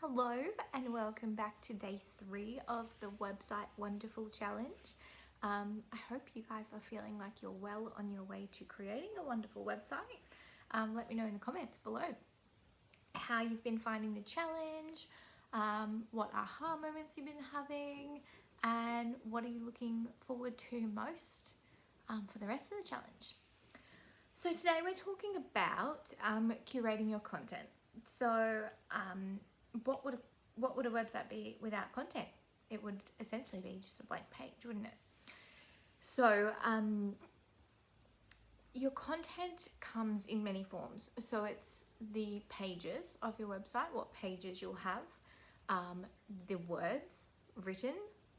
Hello and welcome back to day 3 of the website Wonderful Challenge. I hope you guys are feeling like you're well on your way to creating a wonderful website. Let me know in the comments below how you've been finding the challenge, what aha moments you've been having, and what are you looking forward to most for the rest of the challenge. So today we're talking about curating your content. So what would a website be without content? It would essentially be just a blank page, wouldn't it? So your content comes in many forms. So it's the pages of your website, what pages you'll have, the words written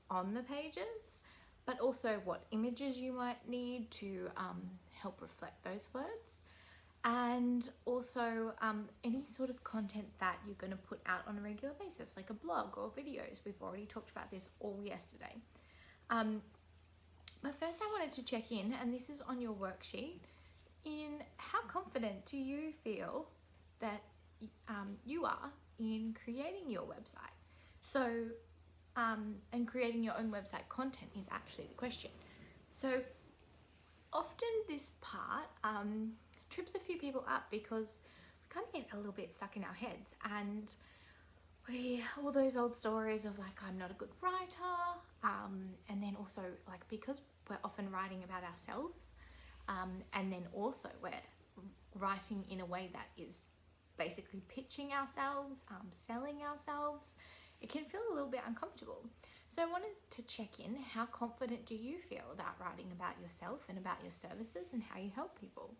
on the pages, but also what images you might need to help reflect those words, and also any sort of content that you're going to put out on a regular basis, like a blog or videos. We've already talked about this all yesterday. But first I wanted to check in, and this is on your worksheet, in how confident do you feel that you are in creating your website? So, and creating your own website content is actually the question. So often this part trips a few people up because we kind of get a little bit stuck in our heads, and all those old stories of like, I'm not a good writer, and then also like, because we're often writing about ourselves, and then also we're writing in a way that is basically pitching ourselves, selling ourselves, it can feel a little bit uncomfortable. So I wanted to check in, how confident do you feel about writing about yourself and about your services and how you help people?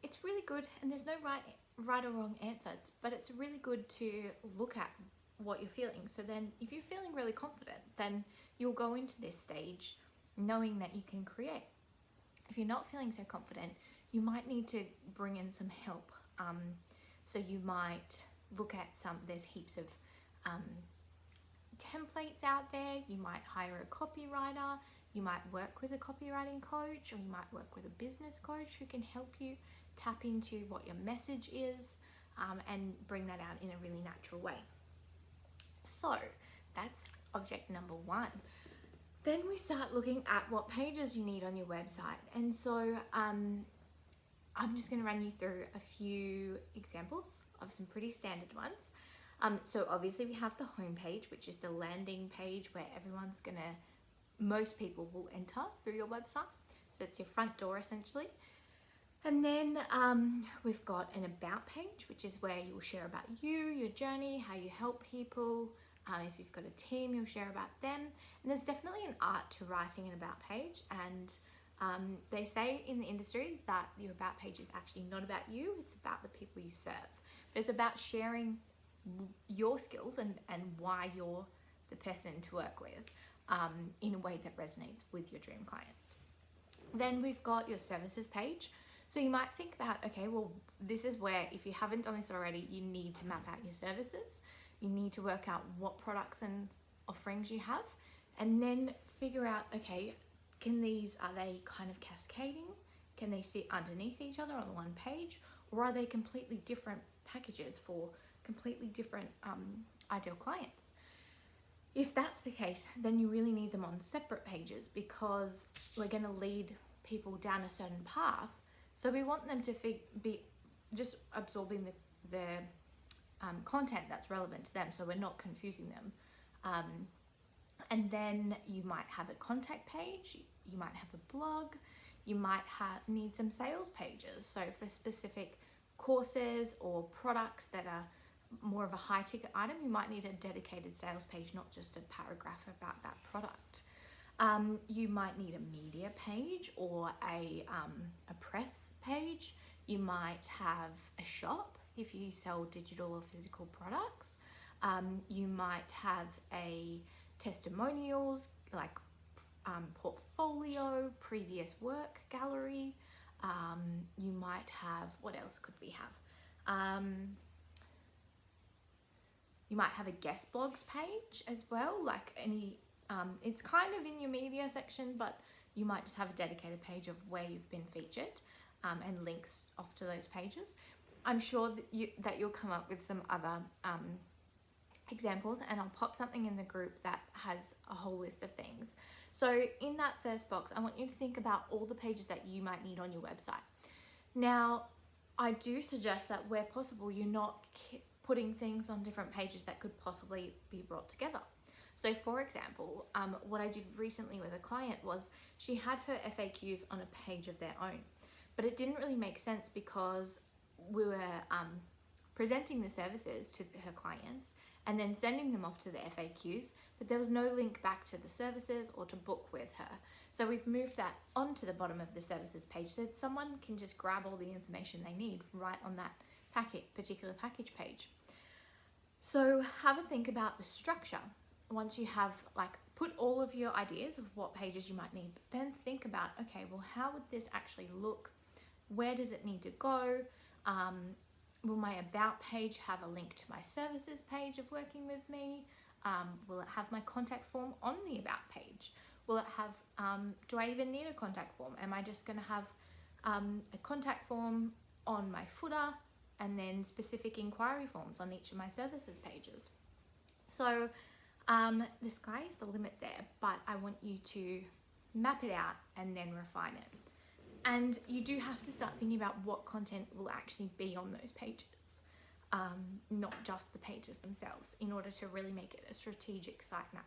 It's really good, and there's no right or wrong answer, but it's really good to look at what you're feeling. So then if you're feeling really confident, then you'll go into this stage knowing that you can create. If you're not feeling so confident, you might need to bring in some help. So you might look at there's heaps of templates out there. You might hire a copywriter, you might work with a copywriting coach, or you might work with a business coach who can help you tap into what your message is, and bring that out in a really natural way. So that's object number 1. Then we start looking at what pages you need on your website. And so I'm just going to run you through a few examples of some pretty standard ones. So obviously we have the home page, which is the landing page where most people will enter through your website. So it's your front door essentially. And then we've got an about page, which is where you'll share about you, your journey, how you help people. If you've got a team, you'll share about them. And there's definitely an art to writing an about page. And they say in the industry that your about page is actually not about you, it's about the people you serve. But it's about sharing your skills and why you're the person to work with, in a way that resonates with your dream clients. Then we've got your services page. So you might think about, okay, well, this is where, if you haven't done this already, you need to map out your services. You need to work out what products and offerings you have, and then figure out, okay, are they kind of cascading? Can they sit underneath each other on one page, or are they completely different packages for completely different ideal clients? If that's the case, then you really need them on separate pages, because we're going to lead people down a certain path. So we want them to be just absorbing the content that's relevant to them, so we're not confusing them. And then you might have a contact page, you might have a blog, you might need some sales pages. So for specific courses or products that are more of a high ticket item, you might need a dedicated sales page, not just a paragraph about that product. You might need a media page or a press page. You might have a shop if you sell digital or physical products. You might have a testimonials, like portfolio, previous work gallery. You might have, what else could we have? You might have a guest blogs page as well, like it's kind of in your media section, but you might just have a dedicated page of where you've been featured, and links off to those pages. I'm sure that you'll come up with some other examples, and I'll pop something in the group that has a whole list of things. So in that first box, I want you to think about all the pages that you might need on your website. Now, I do suggest that where possible, you're not putting things on different pages that could possibly be brought together. So for example, what I did recently with a client was she had her FAQs on a page of their own, but it didn't really make sense because we were presenting the services to her clients and then sending them off to the FAQs, but there was no link back to the services or to book with her. So we've moved that onto the bottom of the services page so that someone can just grab all the information they need right on that particular package page. So have a think about the structure. Once you have put all of your ideas of what pages you might need, but then think about, okay, well, how would this actually look? Where does it need to go? Will my about page have a link to my services page of working with me? Will it have my contact form on the about page? Will it have, do I even need a contact form? Am I just gonna have a contact form on my footer and then specific inquiry forms on each of my services pages? So the sky is the limit there, but I want you to map it out and then refine it. And you do have to start thinking about what content will actually be on those pages, not just the pages themselves, in order to really make it a strategic sitemap.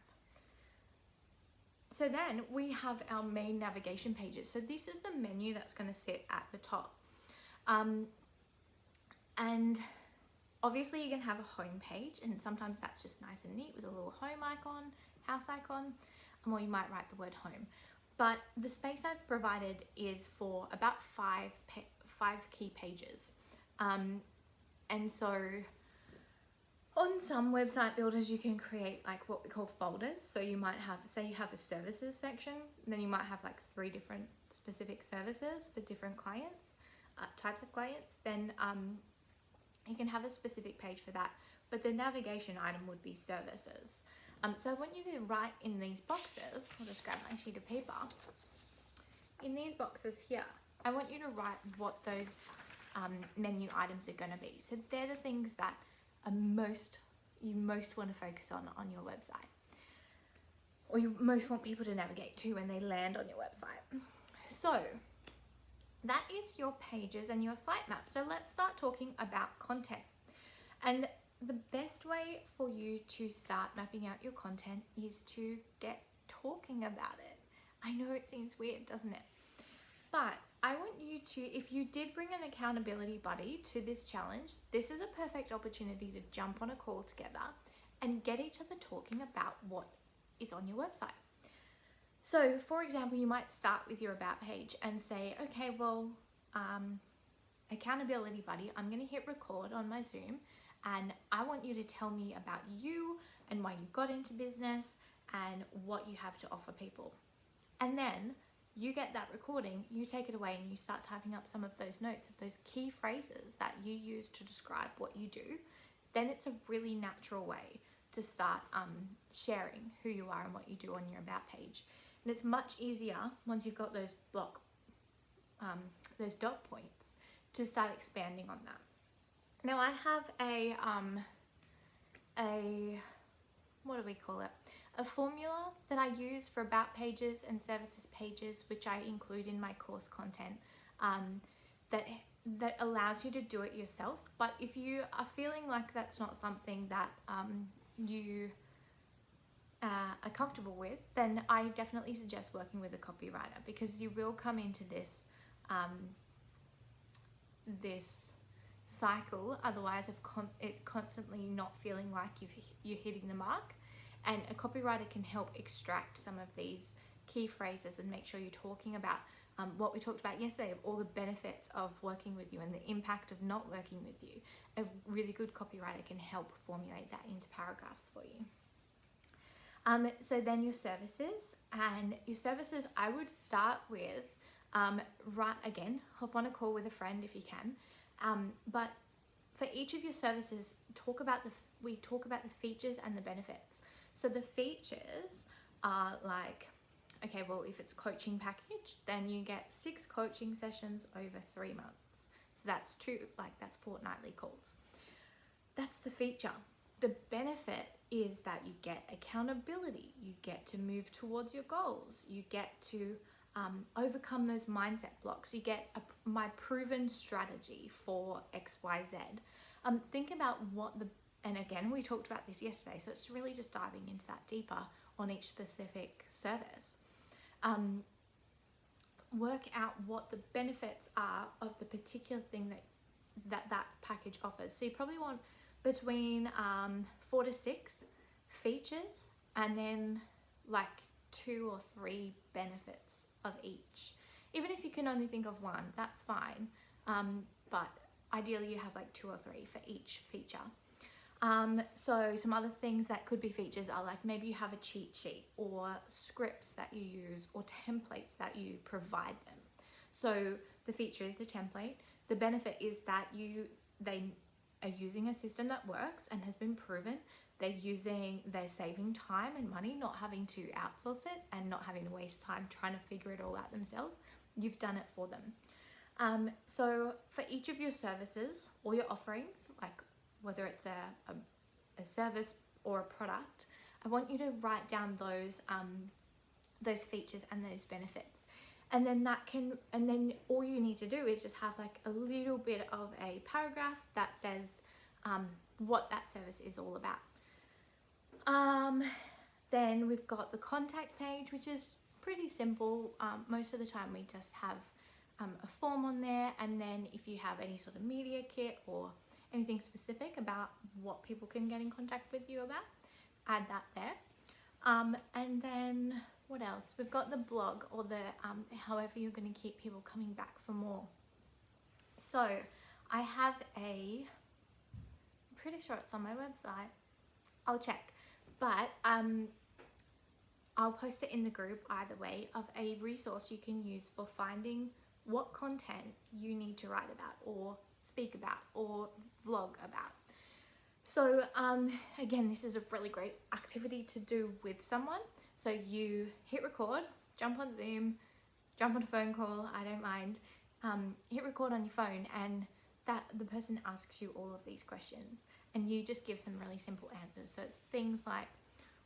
So then we have our main navigation pages. So this is the menu that's going to sit at the top. And obviously you can have a home page, and sometimes that's just nice and neat with a little home icon, house icon, or you might write the word home. But the space I've provided is for about five key pages. And so on some website builders, you can create what we call folders. So you might have, say you have a services section, and then you might have 3 different specific services for different clients, types of clients. Then you can have a specific page for that, but the navigation item would be services. So I want you to write in these boxes, I'll just grab my sheet of paper. In these boxes here, I want you to write what those menu items are going to be. So they're the things that are you most want to focus on your website, or you most want people to navigate to when they land on your website. So that is your pages and your sitemap. So let's start talking about content. And the best way for you to start mapping out your content is to get talking about it. I know it seems weird, doesn't it? But I want you to, if you did bring an accountability buddy to this challenge, this is a perfect opportunity to jump on a call together and get each other talking about what is on your website. So for example, you might start with your about page and say, okay, well, accountability buddy, I'm going to hit record on my Zoom, and I want you to tell me about you and why you got into business and what you have to offer people. And then you get that recording, you take it away and you start typing up some of those notes of those key phrases that you use to describe what you do. Then it's a really natural way to start sharing who you are and what you do on your about page. And it's much easier once you've got those those dot points to start expanding on that. Now I have what do we call it? A formula that I use for about pages and services pages, which I include in my course content, that allows you to do it yourself. But if you are feeling like that's not something that you are comfortable with, then I definitely suggest working with a copywriter, because you will come into this this cycle otherwise of it constantly not feeling like you're hitting the mark. And a copywriter can help extract some of these key phrases and make sure you're talking about what we talked about yesterday, of all the benefits of working with you and the impact of not working with you. A really good copywriter can help formulate that into paragraphs for you. So then your services, I would start with, hop on a call with a friend if you can. But for each of your services, we talk about the features and the benefits. So the features are okay, well, if it's coaching package, then you get 6 coaching sessions over 3 months. So that's that's fortnightly calls. That's the feature. The benefit is that you get accountability, you get to move towards your goals, you get to overcome those mindset blocks, you get my proven strategy for XYZ. Think about and again, we talked about this yesterday, so it's really just diving into that deeper on each specific service. Work out what the benefits are of the particular thing that package offers. So you probably want between 4 to 6 features, and then like 2 or 3 benefits of each. Even if you can only think of one, that's fine. But ideally you have like 2 or 3 for each feature. So some other things that could be features are like maybe you have a cheat sheet or scripts that you use or templates that you provide them. So the feature is the template. The benefit is that they are using a system that works and has been proven. They're saving time and money, not having to outsource it and not having to waste time trying to figure it all out themselves. You've done it for them. So for each of your services or your offerings, like whether it's a service or a product, I want you to write down those features and those benefits. And then all you need to do is just have like a little bit of a paragraph that says what that service is all about. Then we've got the contact page, which is pretty simple. Most of the time we just have a form on there, and then if you have any sort of media kit or anything specific about what people can get in contact with you about, add that there. And then what else? We've got the blog, or the however you're going to keep people coming back for more. So I have I'm pretty sure it's on my website. I'll check, but I'll post it in the group either way, of a resource you can use for finding what content you need to write about or speak about or vlog about. So again, this is a really great activity to do with someone. So you hit record, jump on Zoom, jump on a phone call, I don't mind, hit record on your phone, and that the person asks you all of these questions and you just give some really simple answers. So it's things like,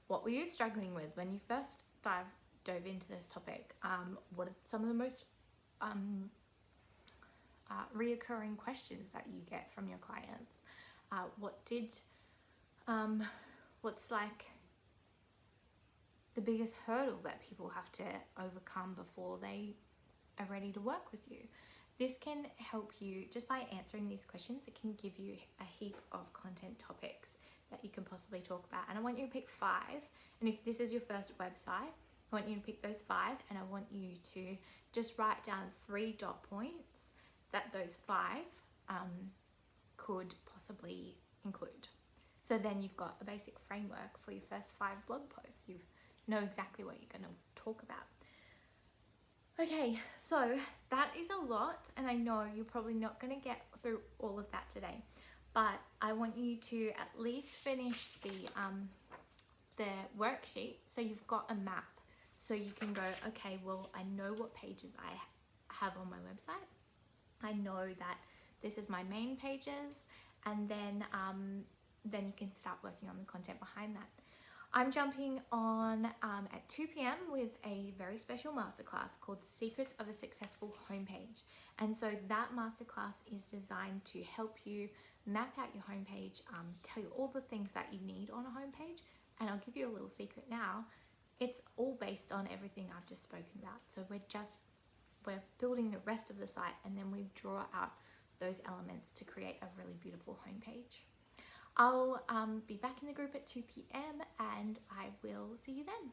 what were you struggling with when you first dove into this topic? What are some of the most reoccurring questions that you get from your clients? What's like the biggest hurdle that people have to overcome before they are ready to work with you? This can help you, just by answering these questions, it can give you a heap of content topics that you can possibly talk about. And I want you to pick 5. And if this is your first website, I want you to pick those 5, and I want you to just write down 3 dot points that those 5 could possibly include. So then you've got a basic framework for your first 5 blog posts. You know exactly what you're going to talk about. Okay, so that is a lot, and I know you're probably not going to get through all of that today, but I want you to at least finish the worksheet so you've got a map, so you can go, okay, well, I know what pages I have on my website. I know that this is my main pages, and then you can start working on the content behind that. I'm jumping on at 2 p.m. with a very special masterclass called Secrets of a Successful Homepage. And so that masterclass is designed to help you map out your homepage, tell you all the things that you need on a homepage. And I'll give you a little secret now. It's all based on everything I've just spoken about. So we're building the rest of the site, and then we draw out those elements to create a really beautiful homepage. I'll be back in the group at 2 p.m. and I will see you then.